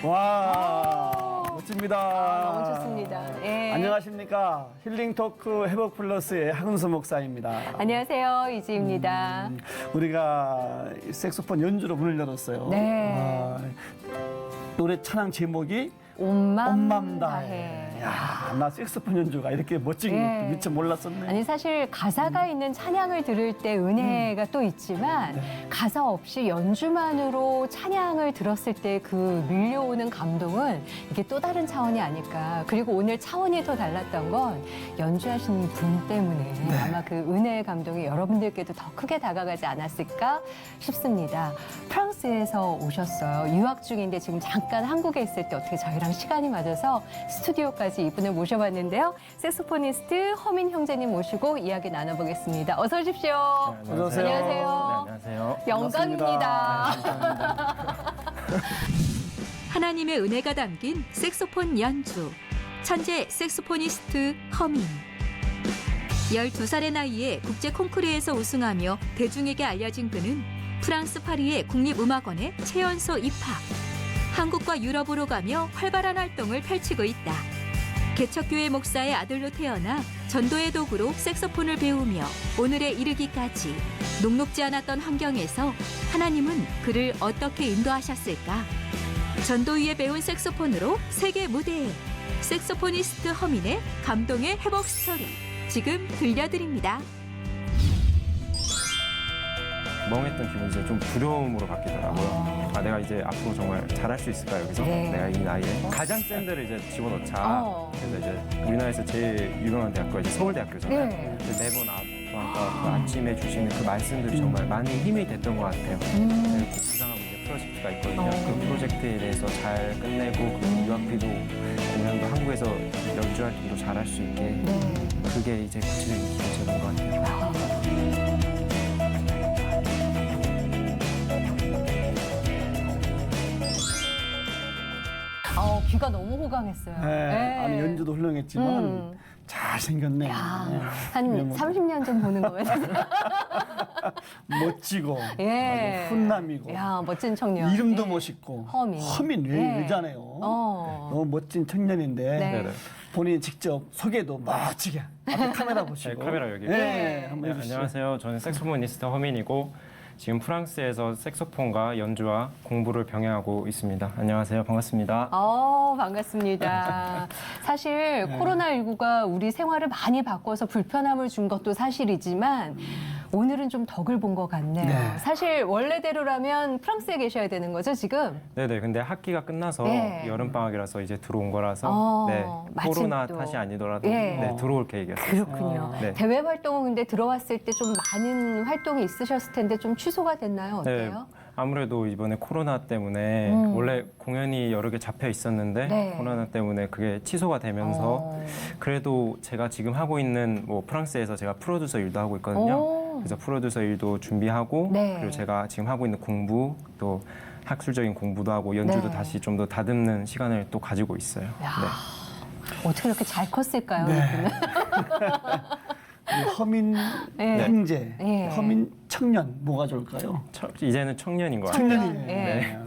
와, 멋집니다. 너무 좋습니다. 예. 안녕하십니까. 힐링 토크 회복 플러스의 하근수 목사입니다. 안녕하세요. 이지입니다. 우리가 색소폰 연주로 문을 열었어요. 네. 노래 찬양 제목이 온맘 다해. 다해. 야, 나 색소폰 연주가 이렇게 멋진 예. 것도 미처 몰랐었네. 아니 사실 가사가 있는 찬양을 들을 때 은혜가 또 있지만 가사 없이 연주만으로 찬양을 들었을 때 그 밀려오는 감동은 이게 또 다른 차원이 아닐까. 그리고 오늘 차원이 더 달랐던 건 연주하시는 분 때문에 아마 그 은혜의 감동이 여러분들께도 더 크게 다가가지 않았을까 싶습니다. 프랑스에서 오셨어요. 유학 중인데 지금 잠깐 한국에 있을 때 어떻게 저희랑 시간이 맞아서 스튜디오까지 이분을 모셔봤는데요. 색소포니스트 허민 형제님 모시고 이야기 나눠보겠습니다. 어서 오십시오. 어서 오세요. 안녕하세요. 네, 안녕하세요. 영광입니다. 하나님의 은혜가 담긴 색소폰 연주, 천재 색소포니스트 허민. 12살의 나이에 국제 콩쿠르에서 우승하며 대중에게 알려진 그는 프랑스 파리의 국립음악원에 최연소 입학. 한국과 유럽으로 가며 활발한 활동을 펼치고 있다. 개척교회 목사의 아들로 태어나 전도의 도구로 색소폰을 배우며 오늘에 이르기까지 녹록지 않았던 환경에서 하나님은 그를 어떻게 인도하셨을까? 전도 위에 배운 색소폰으로 세계 무대에 색소포니스트 허민의 감동의 회복 스토리 지금 들려드립니다. 멍했던 기분이 이제 좀 두려움으로 바뀌더라고요. 아, 내가 이제 앞으로 정말 잘할 수 있을까 여기서? 네. 내가 이 나이에 가장 센 데를 이제 집어넣자. 그래서 이제 우리나라에서 제일 유명한 대학교가 이제 서울대학교잖아요. 네. 근데 매번 아까 그 아침에 주시는 그 말씀들이 정말 많이 힘이 됐던 것 같아요. 네, 구상하고 이제 프로젝트가 있거든요. 그 프로젝트에 대해서 잘 끝내고 그 유학비도 공연도 한국에서 연주할 때도 잘할 수 있게 그게 이제 구체적인 기본적인 것 같아요. 귀가 너무 호강했어요. 네. 아니, 연주도 훌륭했지만 잘생겼네. 한 유명하고. 30년 전 보는 거 같아요. 멋지고 예. 아주 훈남이고 야, 멋진 청년. 이름도 예. 멋있고 허민. 왜 예. 여자네요. 어. 너무 멋진 청년인데 네. 네네. 본인이 직접 소개도 멋지게 앞에 카메라 네, 보시고 카메라 여기. 네, 한번 네, 해주시죠. 안녕하세요. 저는 색소포니스트 허민이고 지금 프랑스에서 색소폰과 연주와 공부를 병행하고 있습니다. 안녕하세요. 반갑습니다. 반갑습니다. 사실 코로나19가 우리 생활을 많이 바꿔서 불편함을 준 것도 사실이지만 오늘은 좀 덕을 본 것 같네요. 네. 사실 원래대로라면 프랑스에 계셔야 되는 거죠, 지금? 네네. 근데 학기가 끝나서 네. 여름 방학이라서 이제 들어온 거라서 네, 마침 코로나 또. 탓이 아니더라도 예. 네, 들어올 계획이었어요. 그렇군요. 네. 대외 활동은 근데 들어왔을 때 좀 많은 활동이 있으셨을 텐데 좀 취소가 됐나요? 네, 어때요? 아무래도 이번에 코로나 때문에 원래 공연이 여러 개 잡혀 있었는데 네. 코로나 때문에 그게 취소가 되면서 그래도 제가 지금 하고 있는 뭐 프랑스에서 제가 프로듀서 일도 하고 있거든요. 그래서 프로듀서 일도 준비하고 네. 그리고 제가 지금 하고 있는 공부 또 학술적인 공부도 하고 연주도 네. 다시 좀 더 다듬는 시간을 또 가지고 있어요. 야. 어떻게 이렇게 잘 컸을까요? 네. 이분은? 우리 허민 네. 형제, 네. 허민 청년 뭐가 좋을까요? 이제는 청년인 것 같아요. 청년이네요. 예. 네.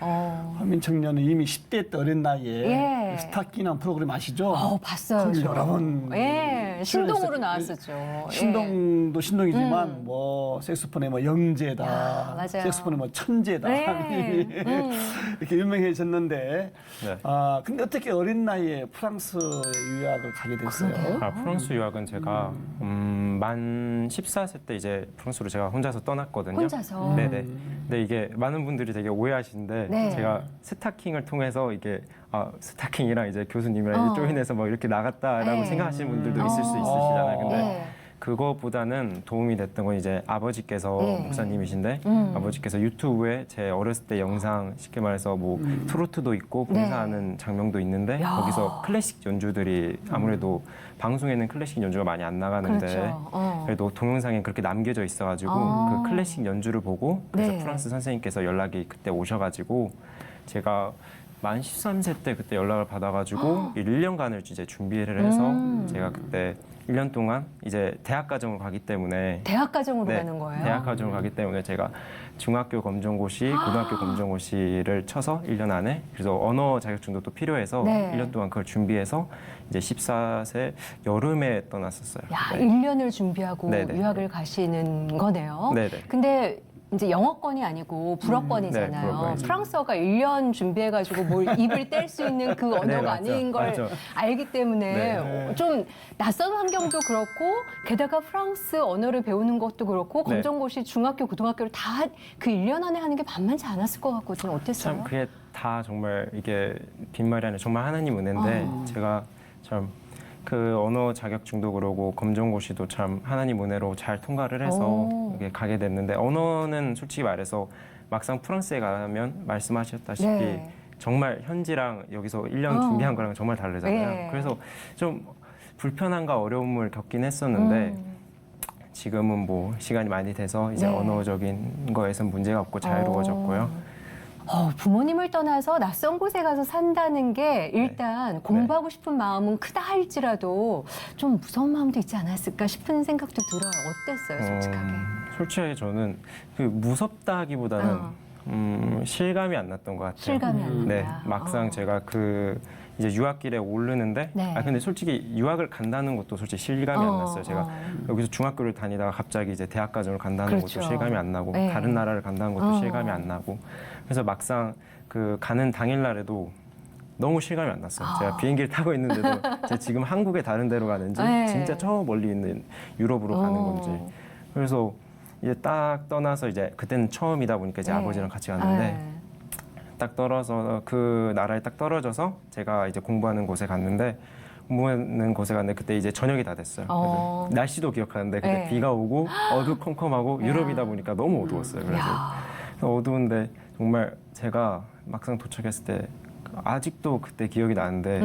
어. 허민 청년은 이미 10대 때 어린 나이에 예. 스타킹이라는 프로그램 아시죠? 봤어요. 거기 저. 여러 번 예, 신동으로 출연했었- 나왔었죠. 신동도 신동이지만 뭐 색소폰의 뭐 영재다, 야, 맞아요. 색소폰의 뭐 천재다 네. 이렇게 유명해졌는데 네. 근데 어떻게 어린 나이에 프랑스 유학을 가게 됐어요? 그러게요. 프랑스 유학은 제가 만 14세 때 이제 프랑스로 제가 혼자서 떠났거든요. 혼자서? 네네. 근데 이게 많은 분들이 되게 오해하시는데 네. 제가 스타킹을 통해서 이게 스타킹이랑 이제 교수님이랑 이제 조인해서 막 이렇게 나갔다라고 네. 생각하시는 분들도 있을 수 있으시잖아요. 근데 네. 그거보다는 도움이 됐던 건 이제 아버지께서 네. 목사님이신데 아버지께서 유튜브에 제 어렸을 때 영상 쉽게 말해서 뭐 트로트도 있고 네. 봉사하는 장면도 있는데 야. 거기서 클래식 연주들이 아무래도 방송에는 클래식 연주가 많이 안 나가는데 그렇죠. 그래도 동영상에 그렇게 남겨져 있어가지고 그 클래식 연주를 보고 그래서 네. 프랑스 선생님께서 연락이 그때 오셔가지고 제가 만 13세 때 그때 연락을 받아가지고 1년간을 이제 준비를 해서 제가 그때 1년 동안 이제 대학 과정을 가기 때문에 대학 과정으로 네, 가는 거예요? 대학 과정을 가기 때문에 제가 중학교 검정고시, 고등학교 검정고시를 쳐서 1년 안에 그래서 언어 자격증도 또 필요해서 네. 1년 동안 그걸 준비해서 이제 14세 여름에 떠났었어요. 야, 네. 1년을 준비하고 네네. 유학을 가시는 거네요. 네네. 근데 이제 영어권이 아니고 불어권이잖아요. 네, 불어권이죠. 프랑스어가 1년 준비해가지고 뭘 입을 뗄 수 있는 그 언어가 네, 맞죠. 아닌 걸 맞죠. 알기 때문에 네. 좀 낯선 환경도 그렇고 게다가 프랑스 언어를 배우는 것도 그렇고 네. 검정고시 중학교, 고등학교를 다 그 1년 안에 하는 게 만만치 않았을 것 같거든요. 어땠어요? 참 그게 다 정말 이게 빈말이 아니라 정말 하나님 은혜인데 제가 참 그 언어 자격증도 그러고 검정고시도 참 하나님 은혜로 잘 통과를 해서 오. 이게 가게 됐는데 언어는 솔직히 말해서 막상 프랑스에 가면 말씀하셨다시피 네. 정말 현지랑 여기서 1년 준비한 거랑 정말 다르잖아요. 네. 그래서 좀 불편함과 어려움을 겪긴 했었는데 지금은 뭐 시간이 많이 돼서 이제 네. 언어적인 거에선 문제가 없고 자유로워졌고요. 부모님을 떠나서 낯선 곳에 가서 산다는 게 일단 공부하고 싶은 마음은 크다 할지라도 좀 무서운 마음도 있지 않았을까 싶은 생각도 들어요. 어땠어요, 솔직하게? 솔직하게 저는 그 무섭다기보다는 실감이 안 났던 것 같아요. 실감이 안 네, 난다. 막상 제가 그 이제 유학길에 오르는데, 네. 근데 솔직히 유학을 간다는 것도 솔직히 실감이 안 났어요. 제가 여기서 중학교를 다니다가 갑자기 이제 대학 과정을 간다는 그렇죠. 것도 실감이 안 나고, 네. 다른 나라를 간다는 것도 실감이 안 나고, 그래서 막상 그 가는 당일날에도 너무 실감이 안 났어요. 제가 비행기를 타고 있는데도 제가 지금 한국의 다른 데로 가는지, 네. 진짜 저 멀리 있는 유럽으로 가는 건지. 그래서 이제 딱 떠나서 이제 그때는 처음이다 보니까 이제 네. 아버지랑 같이 갔는데 딱 떨어져 그 나라에 딱 떨어져서 제가 이제 공부하는 곳에 갔는데 그때 이제 저녁이 다 됐어요. 그래서 날씨도 기억하는데 그때 네. 비가 오고 어두컴컴하고 유럽이다 보니까 너무 어두웠어요. 그래서 어두운데 정말 제가 막상 도착했을 때 아직도 그때 기억이 나는데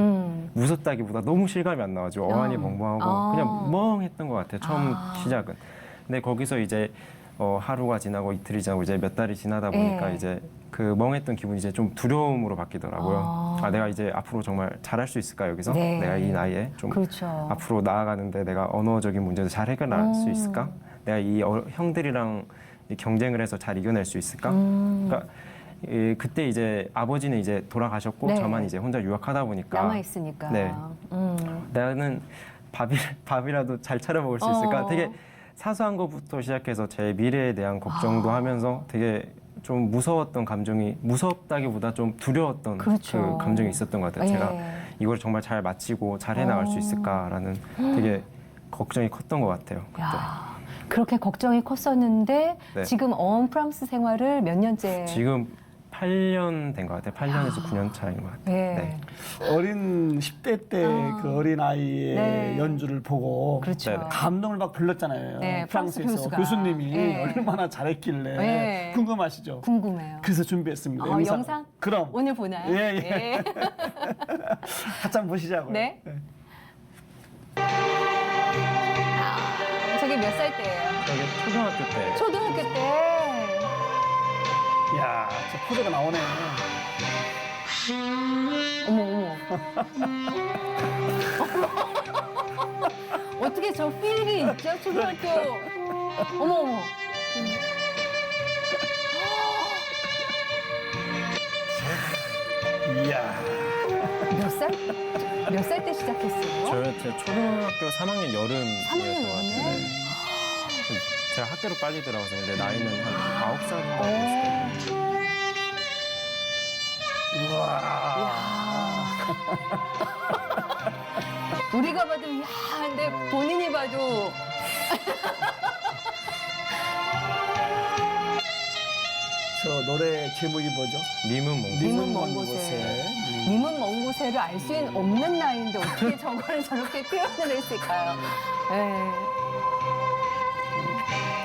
무섭다기보다 너무 실감이 안 나가지고 어안이 벙벙하고 그냥 멍했던 것 같아요. 처음 시작은. 근데 거기서 이제 하루가 지나고 이틀이 지나고 이제 몇 달이 지나다 보니까 네. 이제 그 멍했던 기분이 이제 좀 두려움으로 바뀌더라고요. 내가 이제 앞으로 정말 잘할 수 있을까 여기서? 네. 내가 이 나이에 좀 그렇죠. 앞으로 나아가는데 내가 언어적인 문제도 잘 해결할 수 있을까? 내가 이 형들이랑 경쟁을 해서 잘 이겨낼 수 있을까? 그러니까 그때 이제 아버지는 이제 돌아가셨고 네. 저만 이제 혼자 유학하다 보니까 남아 있으니까. 네. 나는 밥이라도 잘 차려 먹을 수 있을까? 되게 사소한 것부터 시작해서 제 미래에 대한 걱정도 하면서 되게 좀 무서웠던 감정이 무섭다기보다 좀 두려웠던 그렇죠. 그 감정이 있었던 것 같아요. 제가 이걸 정말 잘 마치고 잘 해나갈 수 있을까라는 되게 걱정이 컸던 것 같아요. 그때. 야, 그렇게 걱정이 컸었는데 네. 지금 어원 프랑스 생활을 몇 년째? 지금 8년 된 것 같아요. 8년에서 9년 차인 것 같아요. 네. 어린 10대 때 그 어린 아이의 네. 연주를 보고 그렇죠. 네네. 감동을 막 불렀잖아요. 네, 프랑스 프랑스에서 교수가. 교수님이 네. 얼마나 잘했길래 네. 궁금하시죠? 궁금해요. 그래서 준비했습니다. 영상? 그럼 오늘 보나요? 예, 예. 네. 한참 보시자고요. 네. 저게 몇 살 때예요? 저게 초등학교 때 초등학교 때. 이야, 저 포즈가 나오네. 어머 어머. 어떻게 저 필이 있죠? 초등학교. 어머 어머. 이야. 몇 살? 몇 살 때 시작했어요? 제 초등학교 3학년 여름이었던 3학년 것 같아요. 여름에? 제가 학교로 빨리 들어가서 근데 나이는 한 9살 정도 어. 됐을 거예요. 우와. 우리가 봐도 야, 근데 본인이 봐도 저 노래 제목이 뭐죠? 님은 뭔가 님은 먼 곳에. 님은 먼 곳에를 알 수 없는 나이인데 어떻게 저거를 저렇게 표현을 했을까요? 예.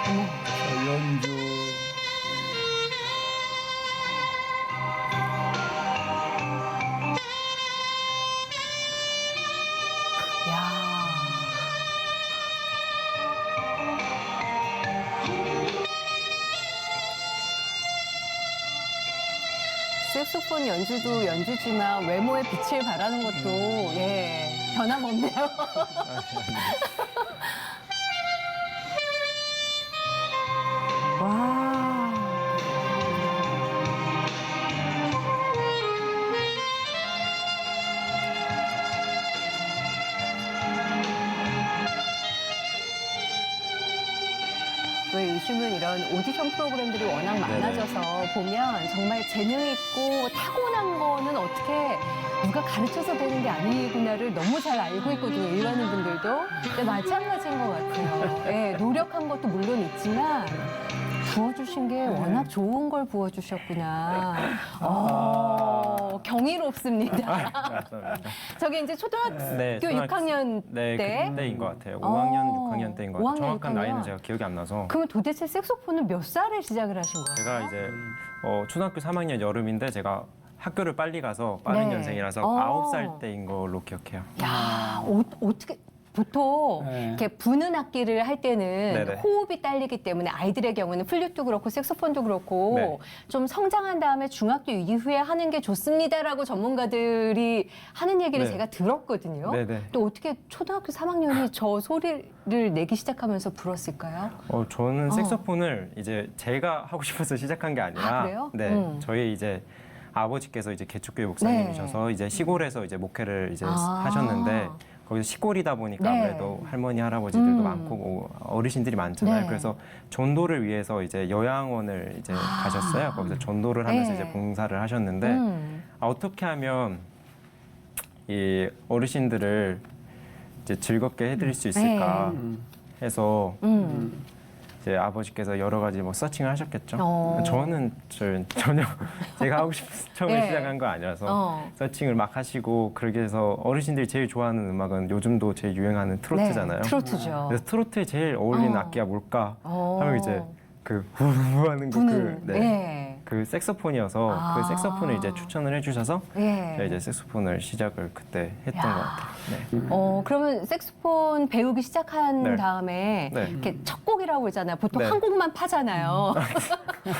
어머. 저 연주. 야. 색소폰 연주도 연주지만 외모에 빛을 발하는 것도 예, 변함없네요. 와. 왜 요즘은 이런 오디션 프로그램들이 워낙 많아져서 보면 정말 재능 있고 타고난 거는 어떻게 누가 가르쳐서 되는 게 아니구나를 너무 잘 알고 있거든요. 일하는 분들도. 근데 마찬가지인 것 같아요. 예, 노력한 것도 물론 있지만 부어주신 게 워낙 좋은 걸 부어주셨구나. 경이롭습니다. 맞습니다. 저게 이제 초등학교 네, 6학년 네, 때? 그때인 것 같아요. 5학년, 6학년 때인 것 같아요. 5학년, 정확한 6학년. 나이는 제가 기억이 안 나서. 그러면 도대체 색소폰은 몇 살에 시작을 하신 거예요? 제가 이제 초등학교 3학년 여름인데 제가 학교를 빨리 가서 빠른 네. 연생이라서 어. 9살 때인 걸로 기억해요. 야, 어떻게 보통 네. 이렇게 부는 악기를 할 때는 네네. 호흡이 딸리기 때문에 아이들의 경우는 플룻도 그렇고 색소폰도 그렇고 네. 좀 성장한 다음에 중학교 이후에 하는 게 좋습니다라고 전문가들이 하는 얘기를 네. 제가 들었거든요. 네네. 또 어떻게 초등학교 3학년이 저 소리를 내기 시작하면서 불었을까요? 저는 색소폰을 이제 제가 하고 싶어서 시작한 게 아니라 아, 그래요? 네, 저희 이제 아버지께서 이제 개축교회 목사님이셔서 네. 이제 시골에서 이제 목회를 이제 아. 하셨는데 거기서 시골이다 보니까 네. 아무래도 할머니 할아버지들도 많고 어르신들이 많잖아요. 네. 그래서 전도를 위해서 이제 요양원을 이제 가셨어요. 거기서 전도를 하면서 네. 이제 봉사를 하셨는데 어떻게 하면 이 어르신들을 이제 즐겁게 해드릴 수 있을까 해서 이제 아버지께서 여러 가지 뭐 서칭을 하셨겠죠. 저는 전혀 제가 하고 싶어서 처음에 네. 시작한 거 아니라서 서칭을 막 하시고 그렇게 해서 어르신들이 제일 좋아하는 음악은 요즘도 제일 유행하는 트로트잖아요. 네, 트로트죠. 그래서 트로트에 제일 어울리는 악기가 뭘까 하면 이제 그 후하는 부는, 그, 예. 그 색소폰이어서 아. 그 색소폰을 이제 추천을 해주셔서 예. 제가 이제 색소폰을 시작을 그때 했던 야. 것 같아요. 네. 그러면 색소폰 배우기 시작한 네. 다음에 네. 이렇게 첫 곡이라고 그러잖아요. 보통 네. 한 곡만 파잖아요.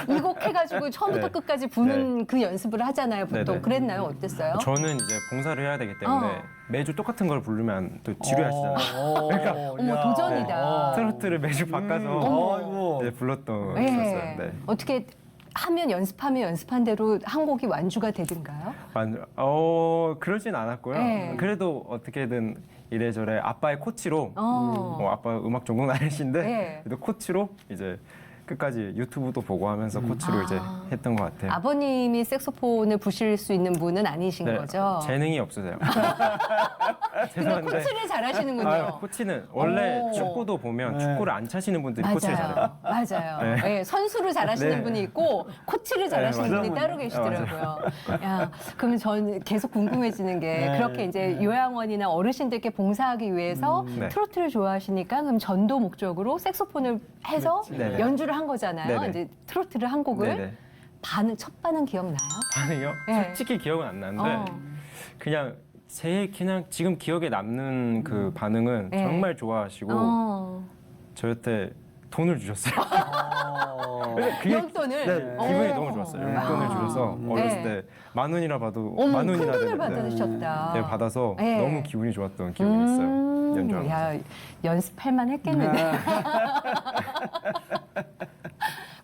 이 곡 해가지고 처음부터 네. 끝까지 부는 그 연습을 하잖아요. 보통 네, 네. 그랬나요? 어땠어요? 저는 이제 봉사를 해야 되기 때문에 매주 똑같은 걸 부르면 또 지루하시잖아요. 그러니까 어머, 도전이다. 트로트를 매주 바꿔서 아이고. 이제 불렀던 예. 있었어요. 네. 어떻게 하면 연습한 대로 한 곡이 완주가 되든가요? 그러진 않았고요. 네. 그래도 어떻게든 이래저래 아빠의 코치로 아빠 음악 전공 나이신데 네. 그래도 코치로 이제 끝까지 유튜브도 보고 하면서 코치로 이제 했던 것 같아요. 아버님이 색소폰을 부실 수 있는 분은 아니신 네, 거죠? 재능이 없으세요. 근데 죄송한데. 코치를 잘하시는군요. 코치는 원래 오. 축구도 보면 네. 축구를 안 차시는 분들이 코치를 잘해요. 맞아요. 예, 선수를 잘하시는 네. 분이 있고 코치를 잘하시는 맞아요. 분이 따로 계시더라고요. 야, 그러면 저는 계속 궁금해지는 게 네. 그렇게 이제 요양원이나 어르신들께 봉사하기 위해서 네. 트로트를 좋아하시니까 그럼 전도 목적으로 색소폰을 해서 네네. 연주를 한 거잖아요. 네네. 이제 트로트를 한 곡을 네네. 첫 반응 기억나요? 반응이요? 네. 솔직히 기억은 안 나는데 그냥 그냥 지금 기억에 남는 그 반응은 네. 정말 좋아하시고 저한테 돈을 주셨어요. 그래서 그게 용돈을 네, 기분이 너무 좋았어요. 네. 용돈을 아. 주셔서 어렸을 때 10,000원이라 봐도 어머, 10,000원이나 큰 돈을 되는데 받으셨다. 네, 받아서 네. 너무 기분이 좋았던 기억이 있어요. 연주하면서. 야, 연습할만 했겠는데.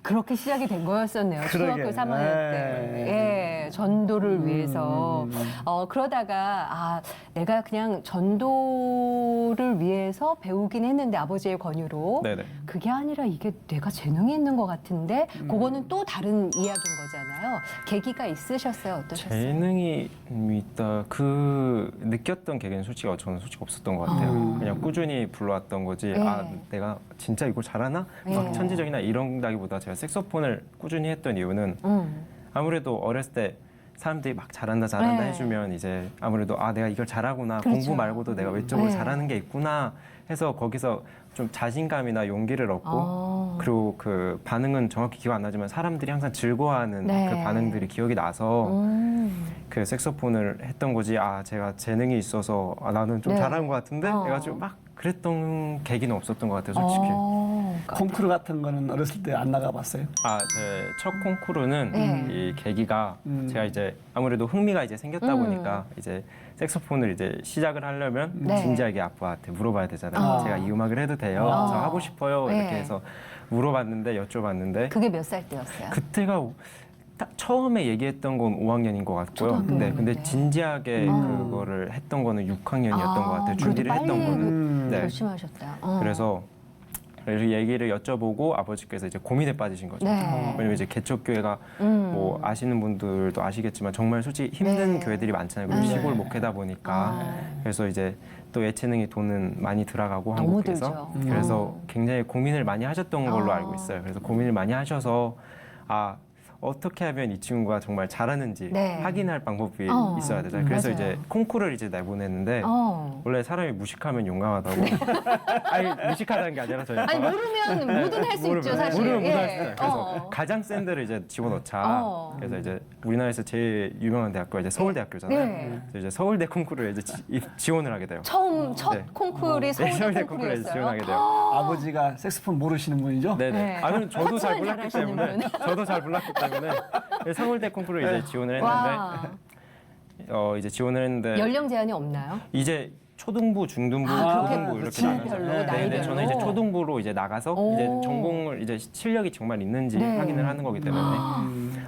그렇게 시작이 된 거였었네요. 그러게. 중학교 3학년 때. 예, 전도를 위해서. 그러다가, 내가 그냥 전도를 위해서 배우긴 했는데, 아버지의 권유로. 네네. 그게 아니라 이게 내가 재능이 있는 것 같은데, 그거는 또 다른 이야기인 거잖아요. 계기가 있으셨어요? 어떠셨어요? 재능이 있다. 느꼈던 계기는 솔직히 저는 솔직히 없었던 것 같아요. 그냥 꾸준히 불러왔던 거지. 네. 내가 진짜 이걸 잘하나? 네. 막 천재적이나 이런다기보다 제가 색소폰을 꾸준히 했던 이유는 아무래도 어렸을 때 사람들이 막 잘한다 네. 해주면 이제 아무래도 내가 이걸 잘하구나. 그렇죠. 공부 말고도 내가 외적으로 네. 잘하는 게 있구나 해서 거기서 좀 자신감이나 용기를 얻고 그리고 그 반응은 정확히 기억 안 나지만 사람들이 항상 즐거워하는 네. 그 반응들이 기억이 나서 그 색소폰을 했던 거지. 제가 재능이 있어서 나는 좀 네. 잘하는 것 같은데 해가지고 막 그랬던 계기는 없었던 것 같아요, 솔직히. 콩쿠르 같은 거는 어렸을 때 안 나가봤어요? 제 첫 콩쿠르는 네. 이 계기가 제가 이제 아무래도 흥미가 이제 생겼다 보니까 이제 색소폰을 이제 시작을 하려면 네. 진지하게 아빠한테 물어봐야 되잖아요. 제가 이 음악을 해도 돼요? 저 하고 싶어요. 네. 이렇게 해서 물어봤는데 여쭤봤는데 그게 몇 살 때였어요? 그때가 딱 처음에 얘기했던 건 5학년인 것 같고요. 초등학교인데. 근데 진지하게 그거를 했던 거는 6학년이었던 것 같아요. 준비를 그래도 했던 빨리 거는. 네. 결심하셨다. 그래서 얘기를 여쭤보고 아버지께서 이제 고민에 빠지신 거죠. 네. 왜냐면 이제 개척교회가 뭐 아시는 분들도 아시겠지만 정말 솔직히 힘든 네. 교회들이 많잖아요. 그리고 네. 시골 목회다 보니까 그래서 이제 또 예체능이 돈은 많이 들어가고 너무 한국에서 들죠. 그래서 굉장히 고민을 많이 하셨던 걸로 아. 알고 있어요. 그래서 고민을 많이 하셔서 어떻게 하면 이 친구가 정말 잘하는지 네. 확인할 방법이 어. 있어야 되잖아요. 그래서 맞아요. 이제 콩쿠르를 이제 내보냈는데 원래 사람이 무식하면 용감하다고. 아니 무식하다는 게 아니라 저희 아니 아빠가 모르면 뭐든 할 수 있죠 사실. 모르면 예. 뭐든 할 수 있어요. 그래서 가장 센 데를 이제 집어넣자. 그래서 이제 우리나라에서 제일 유명한 대학교가 이제 서울대학교잖아요. 네. 그래서 이제 서울대 콩쿠르에 이제 지원을 하게 돼요. 첫 네. 콩쿠르이 서울대 서울대 콩쿠르에 콩쿠르였어요. 지원하게 돼요. 아버지가 색소폰 모르시는 분이죠? 네네. 네. 그럼 저도 잘 터치만 몰랐기 잘하시는 때문에 저도 잘 몰랐기 때문에 서울대 콩쿠르에 이제 지원을 했는데 와, 이제 지원을 했는데 연령 제한이 없나요? 이제 초등부, 중등부, 그렇게 고등부 이렇게 질별로, 나가서 나이별로? 저는 이제 초등부로 이제 나가서 오. 이제 전공을 이제 실력이 정말 있는지 네. 확인을 하는 거기 때문에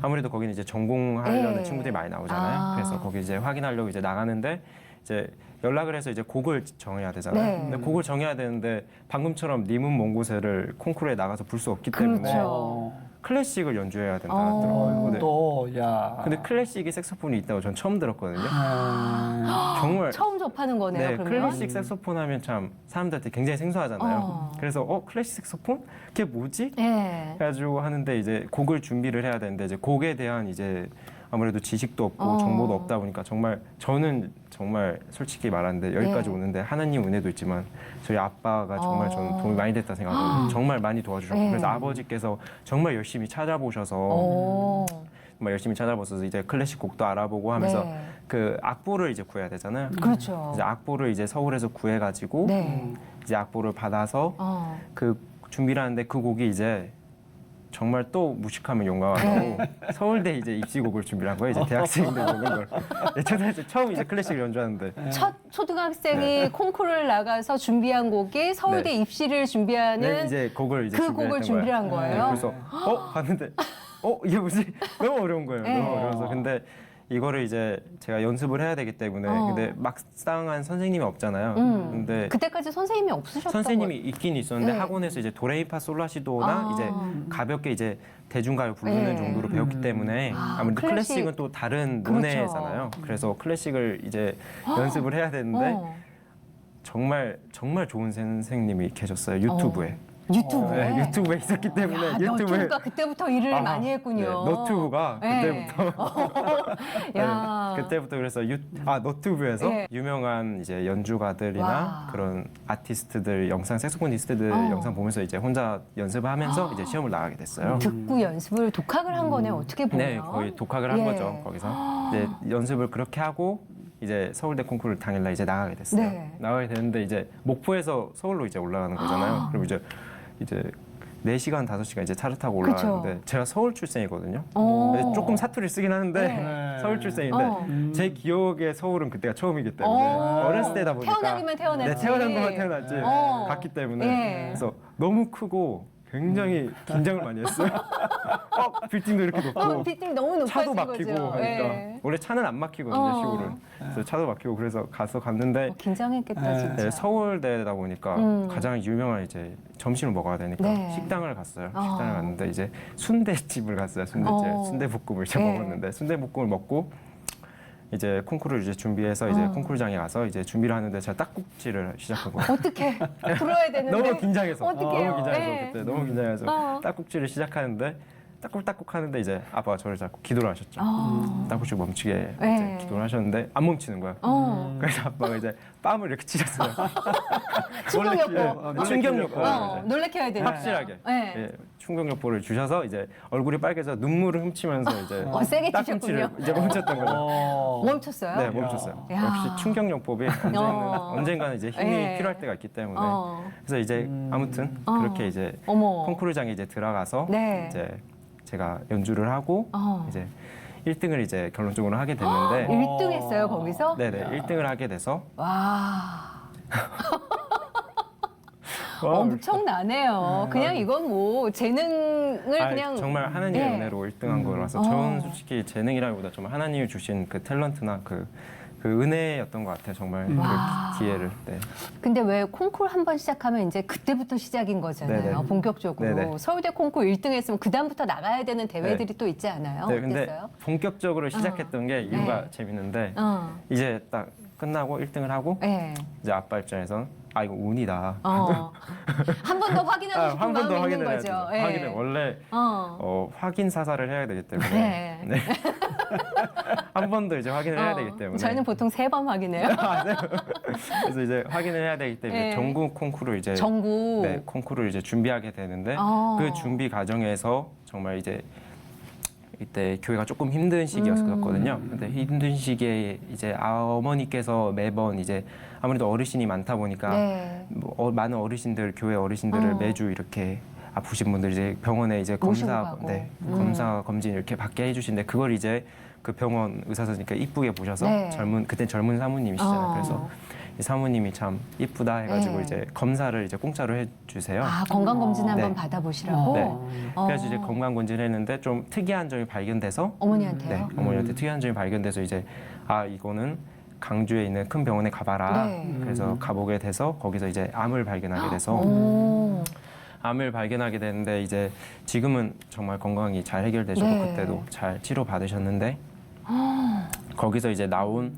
아무래도 거기는 이제 전공하려는 네. 친구들이 많이 나오잖아요. 그래서 거기 이제 확인하려고 이제 나가는데 이제 연락을 해서 이제 곡을 정해야 되잖아요. 네. 근데 곡을 정해야 되는데 방금처럼 님은 먼 곳에를 콩쿠르에 나가서 불 수 없기 때문에 그렇죠. 클래식을 연주해야 된다 어. 하더라고요. 근데, 또, 야. 근데 클래식이 색소폰이 있다고 전 처음 들었거든요. 아, 정말 처음 접하는 거네요. 네, 그러면 클래식 색소폰 하면 참 사람들한테 굉장히 생소하잖아요. 그래서 클래식 색소폰? 그게 뭐지? 예. 해가지고 하는데 이제 곡을 준비를 해야 되는데 이제 곡에 대한 이제 아무래도 지식도 없고 어. 정보도 없다 보니까 정말 저는 정말 솔직히 말하는데 여기까지 네. 오는데 하나님 은혜도 있지만 저희 아빠가 정말 저는 도움이 많이 됐다 생각하고 정말 많이 도와주셨고 네. 그래서 아버지께서 정말 열심히 찾아보셔서 오. 정말 열심히 찾아보셔서 이제 클래식 곡도 알아보고 하면서 네. 그 악보를 이제 구해야 되잖아요. 그렇죠. 이제 악보를 이제 서울에서 구해가지고 네. 이제 악보를 받아서 어. 그 준비를 하는데 그 곡이 이제 정말 또 무식하면 용감하고 서울대 이제 입시곡을 준비를 한 거예요. 이제 대학생인데 모르는 걸. 네, 초등학생 처음 이제 클래식을 연주하는데 첫 초등학생이 콩쿠르를 나가서 준비한 곡이 서울대 네. 입시를 준비하는 네, 이제 곡을 이제 그 준비를 곡을 했던 준비를 거예요. 한 거예요? 그래서 봤는데 이게 뭐지? 너무 어려운 거예요. 네. 너무 어려워서 근데 이거를 이제 제가 연습을 해야 되기 때문에 근데 막상한 선생님이 없잖아요. 근데 그때까지 선생님이 없으셨던 선생님이 있긴 있었는데 네. 학원에서 이제 도레미파 솔라시도나 아. 이제 가볍게 이제 대중가요 부르는 네. 정도로 배웠기 때문에 아무래도 클래식. 클래식은 또 다른 그렇죠. 논해잖아요. 그래서 클래식을 이제 연습을 해야 되는데 정말 정말 좋은 선생님이 계셨어요. 유튜브에. 유튜브에. 네, 유튜브에 있었기 때문에 야, 유튜브에 너튜브가 그때부터 일을 아, 많이 했군요. 네, 너튜브가 네. 그때부터 야. 네, 그때부터 그래서 너튜브에서 네. 유명한 이제 연주가들이나 와. 그런 아티스트들 영상 색소포니스트들 영상 보면서 이제 혼자 연습을 하면서 이제 시험을 나가게 됐어요. 듣고 연습을 독학을 한 거네 어떻게 보면. 네, 거의 독학을 한 예. 거죠. 거기서 이제 연습을 그렇게 하고 이제 서울대 콩쿠르 당일날 이제 나가게 됐어요. 네. 나가게 되는데 이제 목포에서 서울로 이제 올라가는 거잖아요. 그리고 이제 4시간, 5시간 이제 차를 타고 올라가는데 그쵸. 제가 서울 출생이거든요. 오. 근데 조금 사투리 쓰긴 하는데 네. 서울 출생인데 제 기억에 서울은 그때가 처음이기 때문에 어렸을 때다 보니까 태어나기만 태어났지. 네, 태어난 것만 태어났지 갔기 때문에 예. 그래서 너무 크고 굉장히 긴장을 많이 했어요. 빌딩도 이렇게 높고 빌딩 너무 높아진 차도 막히고 거죠. 하니까 예. 원래 차는 안 막히거든요 시골은. 그래서 차도 막히고 그래서 갔는데 긴장했겠다 진짜. 네, 서울대다 보니까 가장 유명한 이제 점심을 먹어야 되니까 네. 식당을 갔어요. 식당을 갔는데 이제 순대집을 갔어요. 순대집, 순대볶음을 이제 네. 먹었는데 순대볶음을 먹고 이제 콩쿠르를 이제 준비해서 이제 콩쿠르장에 가서 이제 준비를 하는데 제가 딱국질을 시작한 거예요. 어떻게 들어야 되는데 너무 긴장해서 어떡해요? 너무 긴장해서 네. 그때 너무 긴장해서 딱국질을 시작하는데 따꾹따꾹 하는데 이제 아빠가 저를 자꾸 기도를 하셨죠. 따꾹씩 멈추게 네. 이제 기도를 하셨는데 안 멈추는 거예요. 그래서 아빠가 이제 뺨을 이렇게 치셨어요. 충격요법. 충격요법. 놀래켜야 되니까. 확실하게. 네. 예, 충격요법을 주셔서 이제 얼굴이 빨개져 눈물을 훔치면서 이제 세게 따끔치를 치셨군요. 이제 멈췄던 거죠. 멈췄어요? 네, 멈췄어요. 야. 역시 충격요법이 언젠가는 이제 힘이 네. 필요할 때가 있기 때문에. 어. 그래서 이제 아무튼 그렇게 이제 어머. 콩쿠르장에 이제 들어가서 네. 이제 제가 연주를 하고 이제 1등을 이제 결론적으로 하게 됐는데 1등 했어요, 거기서? 네네 1등을 하게 돼서 와. 엄청나네요. 그냥 이건 뭐 재능을 아, 그냥 정말 하나님의 네. 은혜로 1등한 거라서 저는 솔직히 재능이라기보다 정말 하나님이 주신 그 탤런트나 그 은혜였던 것 같아요. 정말 와. 그 기회를. 네. 근데 왜 콩쿠르 한 번 시작하면 이제 그때부터 시작인 거잖아요. 네네. 본격적으로. 네네. 서울대 콩쿠르 1등 했으면 그다음부터 나가야 되는 대회들이 또 있지 않아요? 네, 근데 어땠어요? 본격적으로 시작했던 게 이유가 네. 재밌는데 어. 이제 딱 끝나고 1등을 하고 네. 이제 아빠 입장에선 아 이거 운이다. 한 번 더 확인하고 싶은 한 번 더 마음이 있는 확인을 해야 거죠. 돼. 예. 확인을 원래 확인 사살을 해야 되기 때문에 네. 한 번 더 이제 확인을 해야 되기 때문에 저희는 보통 3번 확인해요. 그래서 이제 확인을 해야 되기 때문에 네. 전국 콩쿠르 이제 전국. 네, 콩쿠르를 이제 준비하게 되는데 그 준비 과정에서 정말 이제 이때 교회가 조금 힘든 시기였거든요. 근데 힘든 시기에 이제 어머니께서 매번 이제 아무래도 어르신이 많다 보니까 네. 뭐 많은 어르신들 교회 어르신들을 매주 이렇게 아프신 분들 이제 병원에 이제 모시고 검사 가고. 검사 검진 이렇게 받게 해주시는데 그걸 이제 그 병원 의사 선생님께 이쁘게 보셔서 네. 그때 젊은 사모님이시잖아요. 그래서 이 사모님이 참 이쁘다 해가지고 네. 이제 검사를 이제 공짜로 해주세요. 아, 건강검진 한번 네. 받아보시라고? 네. 그래서 이제 건강검진을 했는데 좀 특이한 점이 발견돼서 어머니한테요? 네, 어머니한테 특이한 점이 발견돼서 이제 아 이거는 강주에 있는 큰 병원에 가봐라. 네. 그래서 가보게 돼서 거기서 이제 암을 발견하게 돼서 오. 암을 발견하게 되는데 이제 지금은 정말 건강이 잘 해결되셨고 네. 그때도 잘 치료 받으셨는데 거기서 이제 나온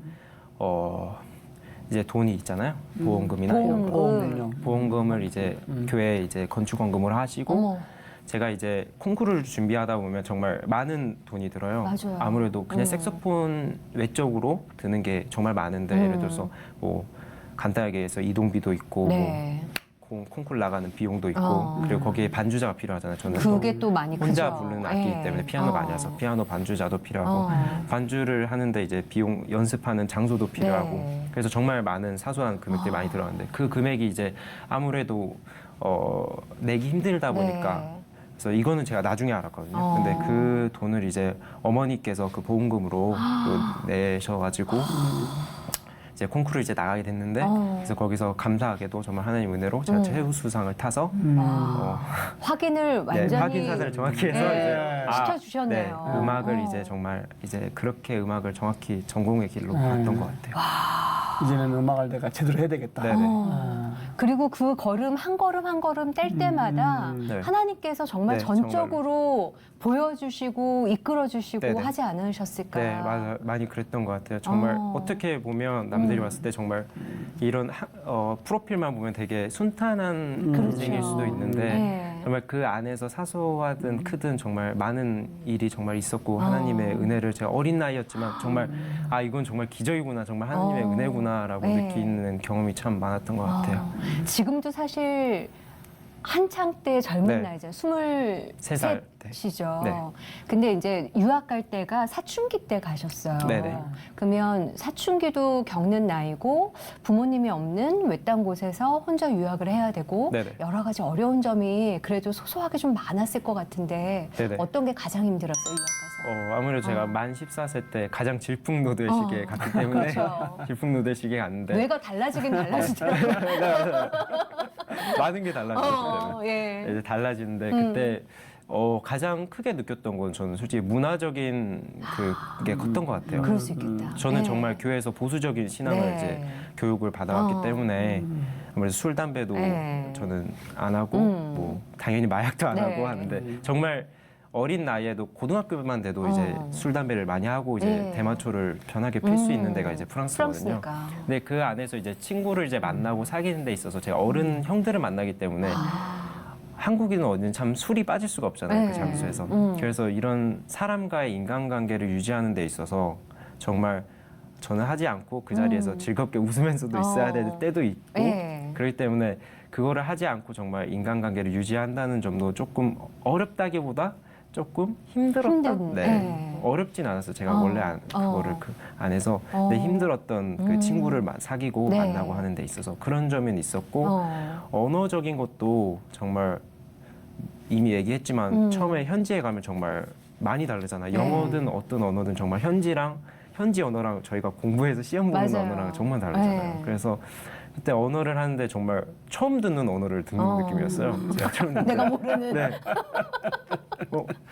이제 돈이 있잖아요. 보험금이나 이런 거. 보험금을 이제 교회에 이제 건축원금으로 하시고 어머. 제가 이제 콩쿠르를 준비하다 보면 정말 많은 돈이 들어요. 맞아요. 아무래도 그냥 색소폰 외적으로 드는 게 정말 많은데 예를 들어서 뭐 간단하게 해서 이동비도 있고 네. 뭐 콩쿠르 나가는 비용도 있고 그리고 거기에 반주자가 필요하잖아요. 저는 그게 또 많이 혼자 크죠. 부르는 악기이기 예. 때문에 피아노가 아니라서 피아노 반주자도 필요하고 반주를 하는데 이제 비용 연습하는 장소도 필요하고 네. 그래서 정말 많은 사소한 금액들이 많이 들어가는데 그 금액이 이제 아무래도 내기 힘들다 보니까 네. 그래서 이거는 제가 나중에 알았거든요. 근데 그 돈을 이제 어머니께서 그 보험금으로 또 내셔가지고 이제 콩쿠르 이제 나가게 됐는데 그래서 거기서 감사하게도 정말 하나님 은혜로 제가 최우수상을 타서 확인을 네, 완전히 확인 사살을 정확히 해서 네, 이제 시켜주셨네요. 네, 음악을 어. 이제 정말 이제 그렇게 음악을 정확히 전공의 길로 갔던 것 같아요. 이제는 음악을 내가 제대로 해야 되겠다. 네네. 그리고 그 걸음 한 걸음 한 걸음 뗄 때마다 네. 하나님께서 정말 네, 전적으로 보여주시고 이끌어주시고 네네. 하지 않으셨을까? 네, 맞아, 많이 그랬던 것 같아요. 정말 어떻게 보면 남들이 봤을 때 정말 이런 프로필만 보면 되게 순탄한 인생일 수도 있는데 네. 정말 그 안에서 사소하든 크든 정말 많은 일이 정말 있었고 하나님의 은혜를 제가 어린 나이였지만 정말 아 이건 정말 기적이구나 정말 하나님의 은혜구나라고 네. 느끼는 경험이 참 많았던 것 같아요. 지금도 사실 한창 때 젊은 네. 나이잖아요. 23살 때. 23이죠. 네. 근데 이제 유학 갈 때가 사춘기 때 가셨어요. 네네. 그러면 사춘기도 겪는 나이고 부모님이 없는 외딴 곳에서 혼자 유학을 해야 되고 네네. 여러 가지 어려운 점이 그래도 소소하게 좀 많았을 것 같은데 네네. 어떤 게 가장 힘들었어요, 유학 가서? 아무래도 제가 만 14세 때 가장 질풍노도의 시기에 갔기 때문에 그렇죠. 질풍노도의 시기에 갔는데 뇌가 달라지긴 달라지더라고요. 많은 게 달라졌기 때문에 예. 이제 달라지는데 그때 가장 크게 느꼈던 건 저는 솔직히 문화적인 그게 컸던 것 같아요. 그럴 수 있겠다. 저는 예. 정말 교회에서 보수적인 신앙을 네. 이제 교육을 받아왔기 때문에 아무래도 술 담배도 네. 저는 안 하고 뭐 당연히 마약도 안 네. 하고 하는데 정말 어린 나이에도 고등학교만 돼도 이제 술 담배를 많이 하고 이제 네. 대마초를 편하게 필 수 있는 데가 이제 프랑스거든요. 프랑스니까. 근데 그 안에서 이제 친구를 이제 만나고 사귀는 데 있어서 제가 어른 형들을 만나기 때문에 한국인은 어딘 참 술이 빠질 수가 없잖아요. 네. 그 장소에서. 그래서 이런 사람과의 인간관계를 유지하는 데 있어서 정말 저는 하지 않고 그 자리에서 즐겁게 웃으면서도 있어야 될 때도 있고 네. 그렇기 때문에 그거를 하지 않고 정말 인간관계를 유지한다는 점도 조금 어렵다기보다 조금 힘들었다. 힘든, 네. 네. 어렵진 않았어요. 제가 원래 그거를 안 해서 근데 힘들었던 그 친구를 사귀고 네. 만나고 하는 데 있어서 그런 점은 있었고 언어적인 것도 정말 이미 얘기했지만 처음에 현지에 가면 정말 많이 다르잖아요. 네. 영어든 어떤 언어든 정말 현지 언어랑 저희가 공부해서 시험 보는 맞아요. 언어랑 정말 다르잖아요. 네. 그래서 그때 언어를 하는데 정말 처음 듣는 언어를 듣는 느낌이었어요. 제가 처음 듣는 내가 모르는. 네.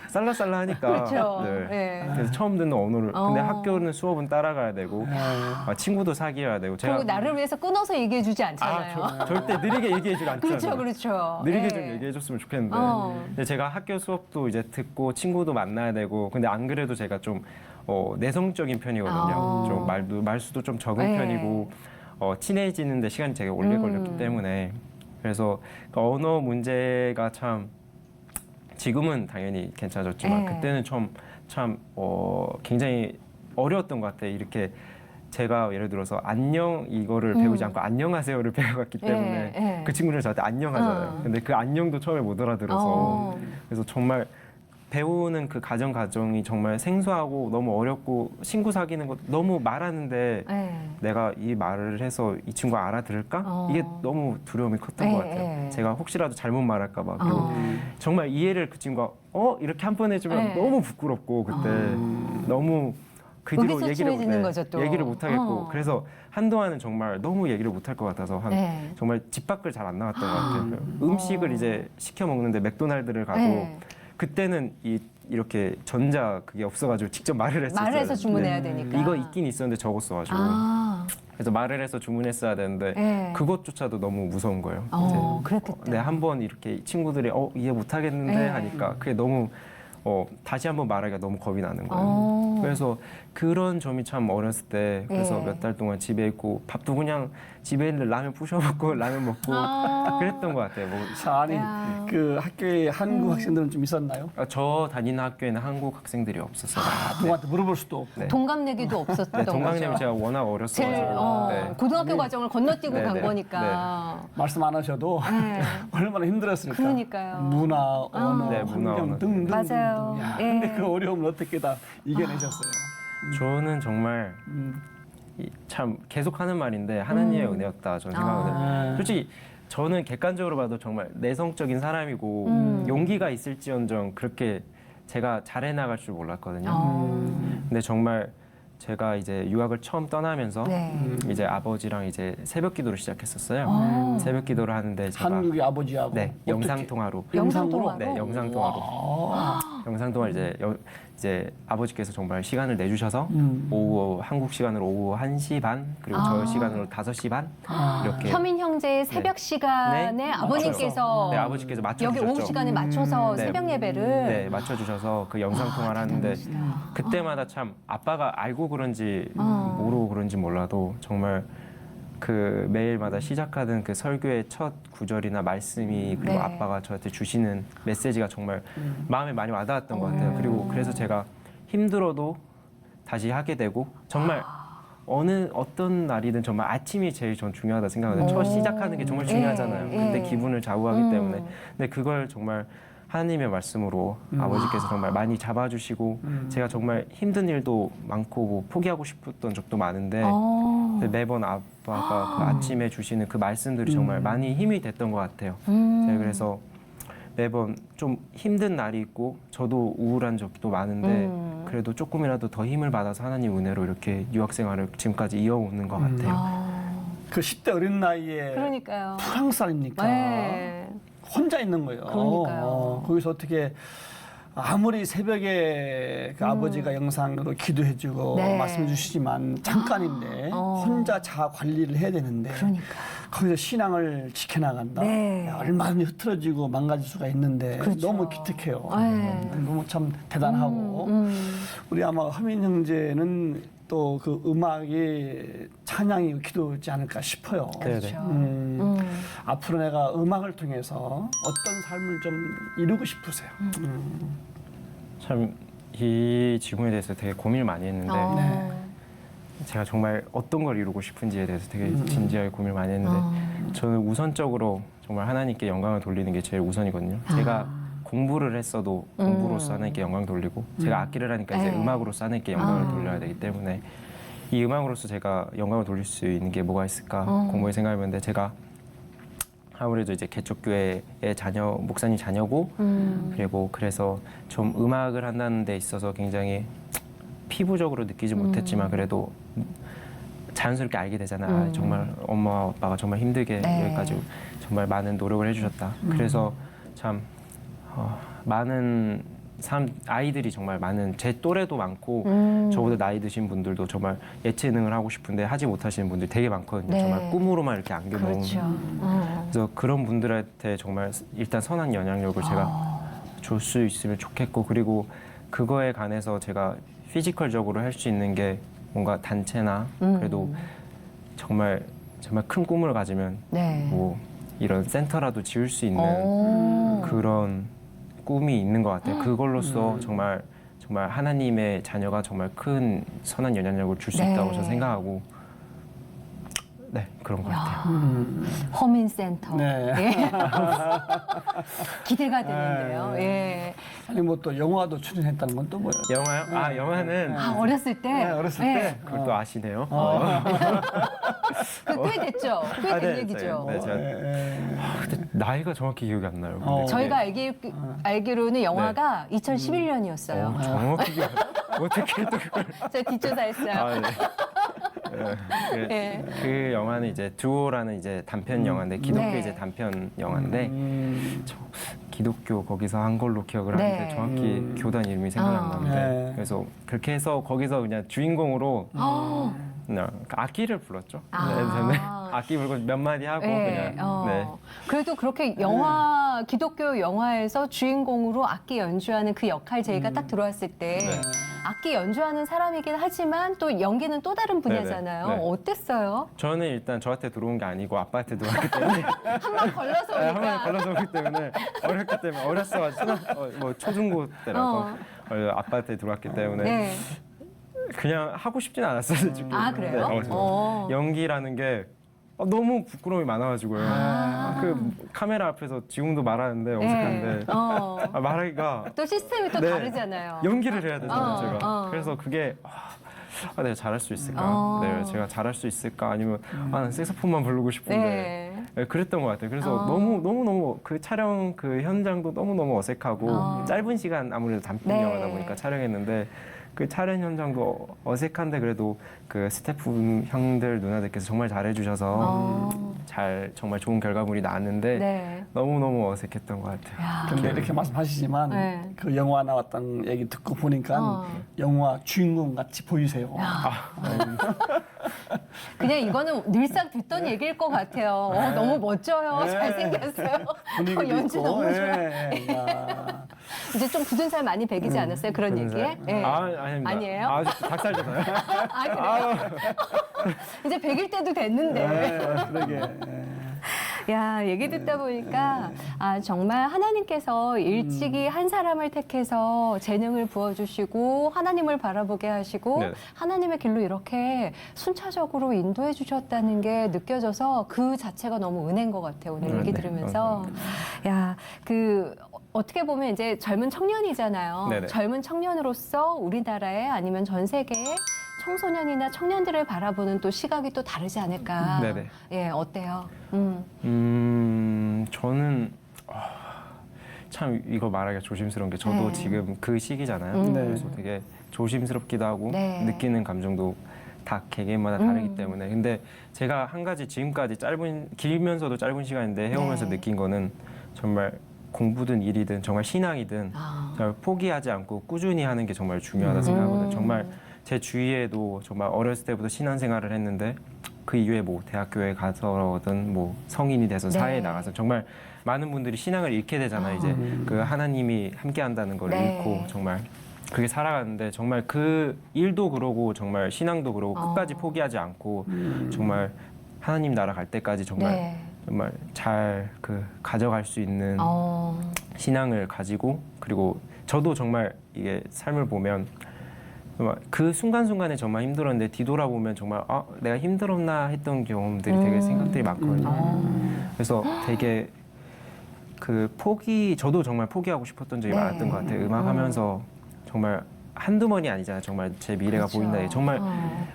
살라살라 하니까. 그렇죠. 네. 네. 그래서 처음 듣는 언어를. 근데 학교는 수업은 따라가야 되고, 친구도 사귀어야 되고. 그리고 나를 위해서 끊어서 얘기해주지 않잖아요. 절대 느리게 얘기해주지 않잖아요. 그렇죠, 그렇죠. 느리게 네. 좀 얘기해줬으면 좋겠는데. 어. 근데 제가 학교 수업도 이제 듣고 친구도 만나야 되고, 근데 안 그래도 제가 좀 내성적인 편이거든요. 좀 말수도 좀 적은 네. 편이고, 친해지는데 시간이 되게 오래 걸렸기 때문에. 그래서 그 언어 문제가 참 지금은 당연히 괜찮아졌지만 네. 그때는 참 굉장히 어려웠던 것 같아요. 이렇게 제가 예를 들어서 안녕 이거를 배우지 않고 안녕하세요를 배워갔기 때문에 네. 그 친구는 저한테 안녕하잖아요. 근데 그 안녕도 처음에 못 알아들어서 그래서 정말 배우는 그 과정이 정말 생소하고 너무 어렵고 친구 사귀는 것 너무 말하는데 네. 내가 이 말을 해서 이 친구가 알아들을까? 이게 너무 두려움이 컸던 것 같아요. 제가 혹시라도 잘못 말할까 봐. 그리고 정말 이해를 그 친구가 이렇게 한 번 해주면 네. 너무 부끄럽고 그때 너무 그 뒤로 의기소침해지는 거죠, 또. 얘기를 못 하겠고 그래서 한동안은 정말 너무 얘기를 못 할 것 같아서 네. 정말 집 밖을 잘 안 나왔던 것 같아요. 음식을 이제 시켜 먹는데 맥도날드를 가도 네. 그때는 이렇게 전자 그게 없어가지고 직접 말을 했었어요. 말을 해서 주문해야 되니까. 이거 있긴 있었는데 적었어가지고 그래서 말을 해서 주문했어야 되는데 네. 그것조차도 너무 무서운 거예요. 그랬겠다. 네, 한번 이렇게 친구들이 이해 못하겠는데 네. 하니까 그게 너무 다시 한번 말하기가 너무 겁이 나는 거예요. 그래서 그런 점이 참 어렸을 때 그래서 네. 몇 달 동안 집에 있고 밥도 그냥 집에 있는 라면 부셔 먹고 라면 먹고 그랬던 것 같아요. 뭐, 자, 아니 야. 그 학교에 한국 학생들은 좀 있었나요? 저 다니는 학교에는 한국 학생들이 없었어요. 누구한테 물어볼 수도 없고. 네. 동갑내기도 없었던 네, 동강님은 거죠. 제가 워낙 제일 어렸어가지고 네. 고등학교 과정을 건너뛰고 네, 간 네. 거니까. 말씀 안 하셔도 네. 얼마나 힘들었을까. 그러니까요. 문화, 언어, 네, 문화, 환경 언어. 등등. 맞아요. 야, 예. 근데 그 어려움을 어떻게 다 이겨내셨어요? 저는 정말 참 계속 하는 말인데 하나님의 은혜였다 저는 생각하거든요. 솔직히 저는 객관적으로 봐도 정말 내성적인 사람이고 용기가 있을지언정 그렇게 제가 잘해 나갈 줄 몰랐거든요. 근데 정말 제가 이제 유학을 처음 떠나면서 네. 이제 아버지랑 이제 새벽 기도를 시작했었어요. 새벽 기도를 하는데 제가 한국의 아버지하고 네, 어떻게? 영상 통화로 영상통화로? 네, 영상 통화로. 영상 통화 이제 아버지께서 정말 시간을 내주셔서 오후 한국 시간으로 오후 1시 반 그리고 저 시간으로 5시 반 이렇게 혐인 형제의 새벽 시간에 네. 아버님께서 네, 아버지께서 여기 맞춰주셨죠. 오후 시간에 맞춰서 네. 새벽 예배를 네, 맞춰주셔서 그 영상 통화를 하는데 그때마다 참 아빠가 알고 그런지 모르고 그런지 몰라도 정말 그 매일마다 시작하는 그 설교의 첫 구절이나 말씀이 그리고 네. 아빠가 저한테 주시는 메시지가 정말 마음에 많이 와닿았던 것 같아요. 그리고 그래서 제가 힘들어도 다시 하게 되고 정말 어떤 날이든 정말 아침이 제일 전 중요하다 생각하거든요. 첫 시작하는 게 정말 중요하잖아요. 예. 그때 기분을 좌우하기 때문에. 근데 그걸 정말 하나님의 말씀으로 아버지께서 정말 많이 잡아주시고 제가 정말 힘든 일도 많고 뭐 포기하고 싶었던 적도 많은데 근데 매번 아빠가 그 아침에 주시는 그 말씀들이 정말 많이 힘이 됐던 것 같아요. 제가 그래서 매번 좀 힘든 날이 있고 저도 우울한 적도 많은데 그래도 조금이라도 더 힘을 받아서 하나님 은혜로 이렇게 유학 생활을 지금까지 이어오는 것 같아요. 그 10대 어린 나이에 그러니까요. 프랑스 아닙니까? 네. 혼자 있는 거예요. 그러니까요. 거기서 어떻게 아무리 새벽에 그 아버지가 영상으로 기도해주고 네. 말씀해 주시지만 잠깐인데 혼자 자아 관리를 해야 되는데 그러니까. 거기서 신앙을 지켜나간다. 네. 얼마든지 흐트러지고 망가질 수가 있는데 그렇죠. 너무 기특해요. 네. 너무 참 대단하고 우리 아마 허민 형제는 또 그 음악이 찬양이 기도지 않을까 싶어요. 네, 네. 그렇죠. 앞으로 내가 음악을 통해서 어떤 삶을 좀 이루고 싶으세요? 참 이 질문에 대해서 되게 고민을 많이 했는데 어. 제가 정말 어떤 걸 이루고 싶은지에 대해서 되게 진지하게 고민을 많이 했는데 저는 우선적으로 정말 하나님께 영광을 돌리는 게 제일 우선이거든요. 제가 공부를 했어도 공부로서 하나님께 영광 돌리고 제가 악기를 하니까 이제 네. 음악으로서 하나님께 영광을 돌려야 되기 때문에 이 음악으로서 제가 영광을 돌릴 수 있는 게 뭐가 있을까 공부에 생각해봤는데 제가 아무래도 이제 개척교회의 자녀 목사님 자녀고 그리고 그래서 좀 음악을 한다는 데 있어서 굉장히 피부적으로 느끼지 못했지만 그래도 자연스럽게 알게 되잖아. 아, 정말 엄마 아빠가 정말 힘들게 네. 여기까지 정말 많은 노력을 해주셨다. 그래서 참 많은 아이들이 정말 많은 제 또래도 많고 저보다 나이 드신 분들도 정말 예체능을 하고 싶은데 하지 못하시는 분들이 되게 많거든요. 네. 정말 꿈으로만 이렇게 안겨놓은. 그렇죠. 그래서 그런 분들한테 정말 일단 선한 영향력을 제가 줄 수 있으면 좋겠고 그리고 그거에 관해서 제가 피지컬적으로 할 수 있는 게 뭔가 단체나 그래도 정말 큰 꿈을 가지면 네. 뭐 이런 센터라도 지을 수 있는 오. 그런 꿈이 있는 것 같아요. 그걸로써 정말 하나님의 자녀가 정말 큰 선한 영향력을 줄 수 네. 있다고 저는 생각하고 네 그런 것 같아요. 허민센터. 네. 예. 기대가 되는데요. 예. 아니 뭐 또 영화도 출연했다는 건 또 뭐예요? 영화요? 아 영화는 아, 어렸을 때? 네, 어렸을 예. 때. 그걸 또 아시네요. 꽤 됐죠. 꽤 아, 된 네, 얘기죠. 네, 제가 근데 나이가 정확히 기억이 안 나요. 근데 저희가 알기로는 영화가 네. 2011년이었어요. 정확히 기억 어떻게 또 그걸 제가 뒷조사했어요. 아, 네. 예. 그 영화는 이제 듀오라는 이제 단편 영화인데 기독교 네. 이제 단편 영화인데 저 기독교 거기서 한 걸로 기억을 네. 하는데 정확히 교단 이름이 생각이 안 나는데 네. 그래서 그렇게 해서 거기서 그냥 주인공으로 어. 그냥 악기를 불렀죠. 아. 네, 악기 불고 몇 마디 하고 네, 그냥 네. 그래도 그렇게 영화 기독교 영화에서 주인공으로 악기 연주하는 그 역할 제의가 딱 들어왔을 때 네. 악기 연주하는 사람이긴 하지만 또 연기는 또 다른 분야잖아요. 네, 네. 어땠어요? 저는 일단 저한테 들어온 게 아니고 아빠한테 들어왔기 때문에 한 번 걸러서 네, 한 번에 오니까. 걸려서 오기 때문에 어렸기 때문에 어렸어가지고 뭐 초중고 때라서 아빠한테 들어왔기 때문에 네. 그냥 하고 싶진 않았어요 솔직히. 아, 그래요? 네, 연기라는 게 너무 부끄러움이 많아가지고요. 그 카메라 앞에서 지금도 말하는데 어색한데 말하기가 또 시스템이 또 네. 다르잖아요. 연기를 해야 되잖아요 제가. 어. 그래서 그게 내가 잘할 수 있을까? 네, 제가 잘할 수 있을까? 아니면 난 색소폰만 부르고 싶은데 네. 네, 그랬던 것 같아요. 그래서 너무 그 촬영 그 현장도 너무 어색하고 짧은 시간 아무래도 단편 네. 영화다 보니까 촬영했는데 그 촬영 현장도 어색한데 그래도 그 스태프 형들 누나들께서 정말 잘해주셔서 정말 좋은 결과물이 나왔는데 네. 너무 어색했던 것 같아요. 근데 이렇게 말씀하시지만 네. 그 영화 나왔다는 얘기 듣고 보니까 영화 주인공 같이 보이세요. 그냥 이거는 늘상 듣던 얘기일 것 같아요. 너무 멋져요. 네. 잘생겼어요. 분위기도 연주 있고. 너무 좋아요. 예. 야. 이제 좀 굳은 살 많이 배기지 않았어요? 그런 얘기에? 예. 아닙니다. 아니에요? 아주 닭살 잖아요. 아, 그래요? 이제 100일 때도 됐는데. 네, 그러게. 예. 야, 얘기 듣다 보니까 정말 하나님께서 일찍이 한 사람을 택해서 재능을 부어주시고 하나님을 바라보게 하시고 네. 하나님의 길로 이렇게 순차적으로 인도해 주셨다는 게 느껴져서 그 자체가 너무 은혜인 것 같아요. 오늘 얘기 네, 들으면서. 야, 어떻게 보면 이제 젊은 청년이잖아요. 네네. 젊은 청년으로서 우리나라에 아니면 전 세계에 청소년이나 청년들을 바라보는 또 시각이 또 다르지 않을까. 네네. 예, 어때요? 저는 참 이거 말하기가 조심스러운 게 저도 네. 지금 그 시기잖아요. 네. 그래서 되게 조심스럽기도 하고 네. 느끼는 감정도 다 개개인마다 다르기 때문에 근데 제가 한 가지 지금까지 길면서도 짧은 시간인데 해오면서 네. 느낀 거는 정말 공부든 일이든 정말 신앙이든 정말 포기하지 않고 꾸준히 하는 게 정말 중요하다 생각하거든요. 정말 제 주위에도 정말 어렸을 때부터 신앙생활을 했는데 그 이후에 뭐 대학교에 가서든 뭐 성인이 돼서 네. 사회에 나가서 정말 많은 분들이 신앙을 잃게 되잖아요. 이제 그 하나님이 함께한다는 걸 네. 잃고 정말 그게 살아가는데 정말 그 일도 그러고 정말 신앙도 그러고 끝까지 포기하지 않고 정말 하나님 나라 갈 때까지 정말 네. 정말 잘 가져갈 수 있는 어. 신앙을 가지고 그리고 저도 정말 이게 삶을 보면 정말 그 순간순간에 정말 힘들었는데 뒤돌아보면 정말 내가 힘들었나 했던 경험들이 되게 생각들이 많거든요. 그래서 되게 저도 정말 포기하고 싶었던 적이 네. 많았던 것 같아요. 음악하면서 정말 한두 번이 아니잖아요. 정말 제 미래가 그렇죠. 보인다. 정말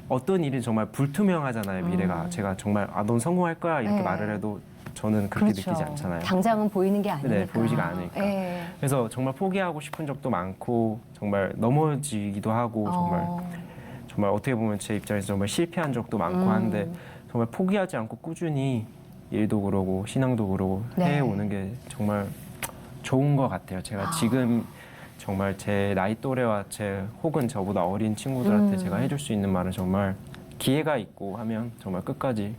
어떤 일이 정말 불투명하잖아요. 미래가 제가 정말 넌 성공할 거야 이렇게 네. 말을 해도 저는 그렇게 그렇죠. 느끼지 않잖아요. 당장은 보이는 게 아니니까. 네, 보이지가 않으니까. 예. 그래서 정말 포기하고 싶은 적도 많고 정말 넘어지기도 하고 정말 어떻게 보면 제 입장에서 정말 실패한 적도 많고 한데 정말 포기하지 않고 꾸준히 일도 그러고 신앙도 그러고 네. 해오는 게 정말 좋은 것 같아요. 제가 지금 정말 제 나이 또래와 혹은 저보다 어린 친구들한테 제가 해줄 수 있는 말은 정말 기회가 있고 하면 정말 끝까지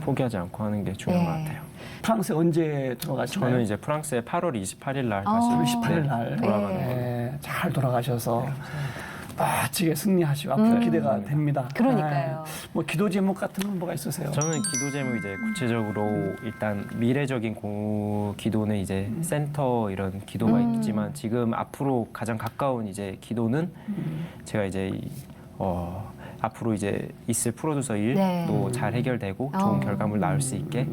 포기하지 않고 하는 게 중요한 네. 것 같아요. 프랑스 언제 돌아가시나요? 저는 이제 프랑스에 8월 28일 날 다시 28일 날 돌아가는 거예요. 네, 잘 돌아가셔서 멋지게 승리하시고 앞으로 기대가 됩니다. 그러니까요. 네. 뭐 기도 제목 같은 건 뭐가 있으세요? 저는 기도 제목 이제 구체적으로 일단 미래적인 기도는 이제 센터 이런 기도가 있지만 지금 앞으로 가장 가까운 이제 기도는 제가 이제 앞으로 이제 있을 프로듀서 일도 네. 잘 해결되고 좋은 어. 결과물 나올 수 있게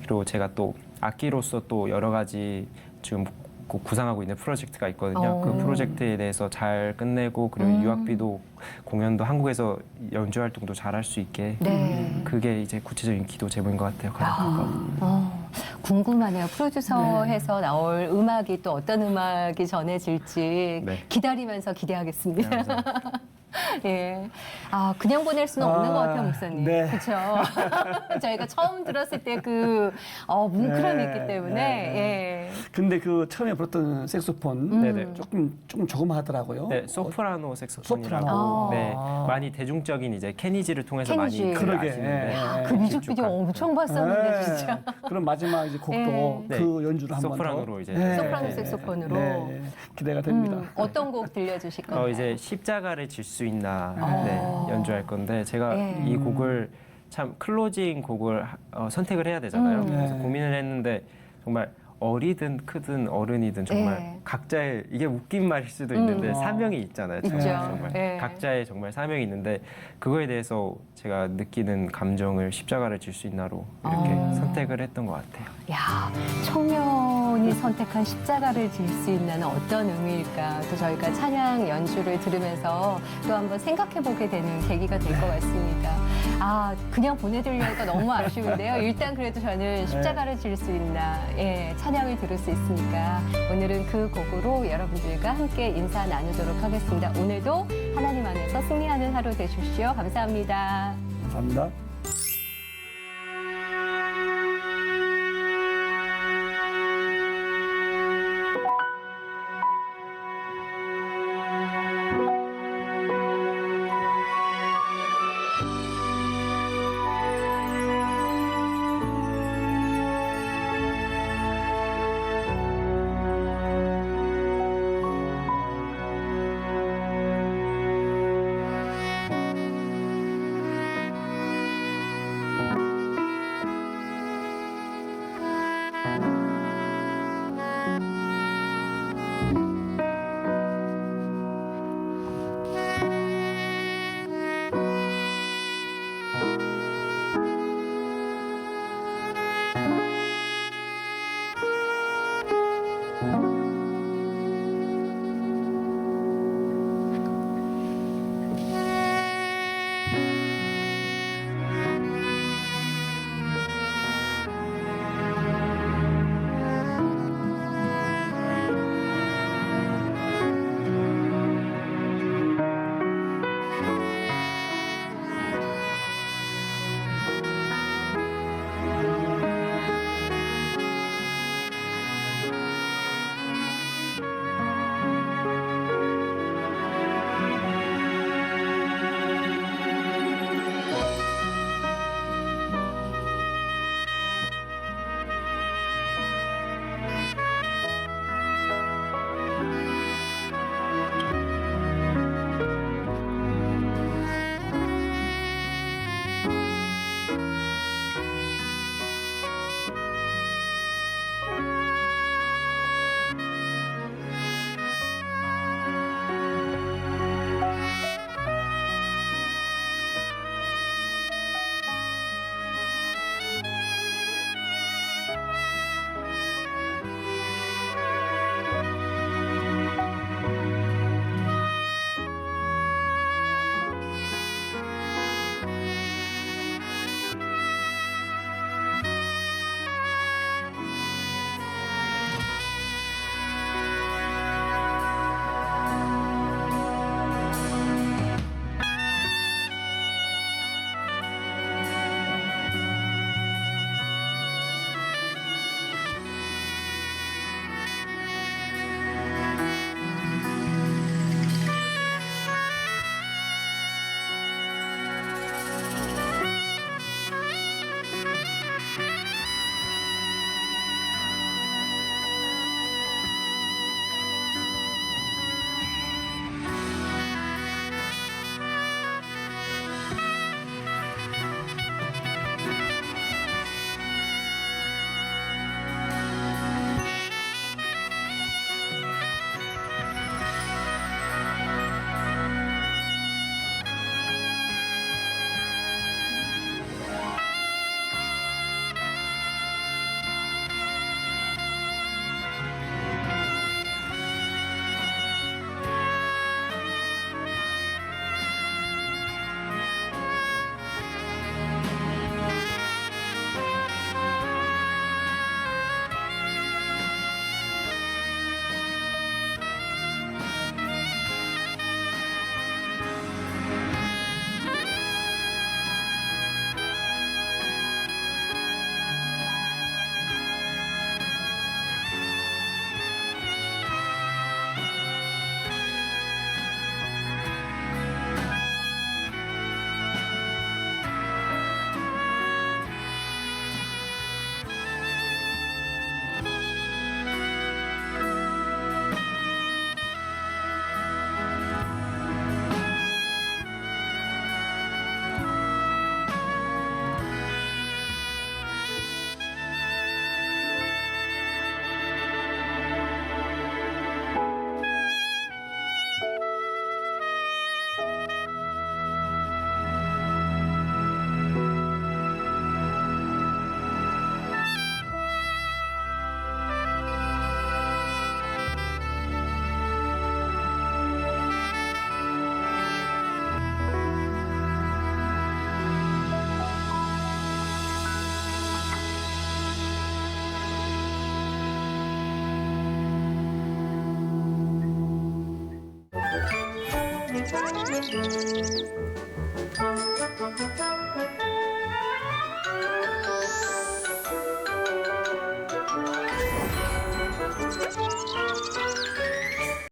그리고 제가 또 악기로서 또 여러 가지 지금 구상하고 있는 프로젝트가 있거든요. 그 프로젝트에 대해서 잘 끝내고 그리고 유학비도 공연도 한국에서 연주 활동도 잘 할 수 있게 네. 그게 이제 구체적인 기도 제목인 것 같아요. 가장 가까운. 궁금하네요. 프로듀서해서 나올 음악이 또 어떤 음악이 전해질지 네. 기다리면서 기대하겠습니다. 감사합니다. 예. 그냥 보낼 수는 없는 것 같아요, 목사님. 네. 그렇죠. 저희가 처음 들었을 때 뭉클함이 네, 있기 때문에. 네. 예. 근데 그 처음에 불었던 색소폰 네네. 조금 조그마하더라고요. 네, 소프라노 색소폰이라고 소프라노. 네, 아. 많이 대중적인 이제 케니지를 통해서 케니지. 많이 그러게. 아시는데 그 뮤직비디오 엄청 봤었는데, 네. 진짜. 그럼 마지막 이제 곡도 네. 그 연주를 한번 소프라노로 이제 소프라노 네. 색소폰으로. 네, 기대가 됩니다. 어떤 곡 들려주실 건가요? 이제 십자가를 질 수 있나 아. 네, 연주할 건데 제가 네. 이 곡을 참 클로징 곡을 선택을 해야 되잖아요. 그래서 네. 고민을 했는데 정말 어리든 크든 어른이든 정말 네. 각자의 이게 웃긴 말일 수도 있는데 사명이 있잖아요. 있죠. 정말 네. 각자의 정말 사명이 있는데 그거에 대해서 제가 느끼는 감정을 십자가를 질 수 있나로 이렇게 선택을 했던 것 같아요. 야, 청년이 선택한 십자가를 질 수 있는 어떤 의미일까? 또 저희가 찬양 연주를 들으면서 또 한번 생각해보게 되는 계기가 될 것 같습니다. 그냥 보내드리려니까 너무 아쉬운데요. 일단 그래도 저는 십자가를 질 수 있나, 찬양을 들을 수 있으니까 오늘은 그 곡으로 여러분들과 함께 인사 나누도록 하겠습니다. 오늘도 하나님 안에서 승리하는 하루 되십시오. 감사합니다. 감사합니다.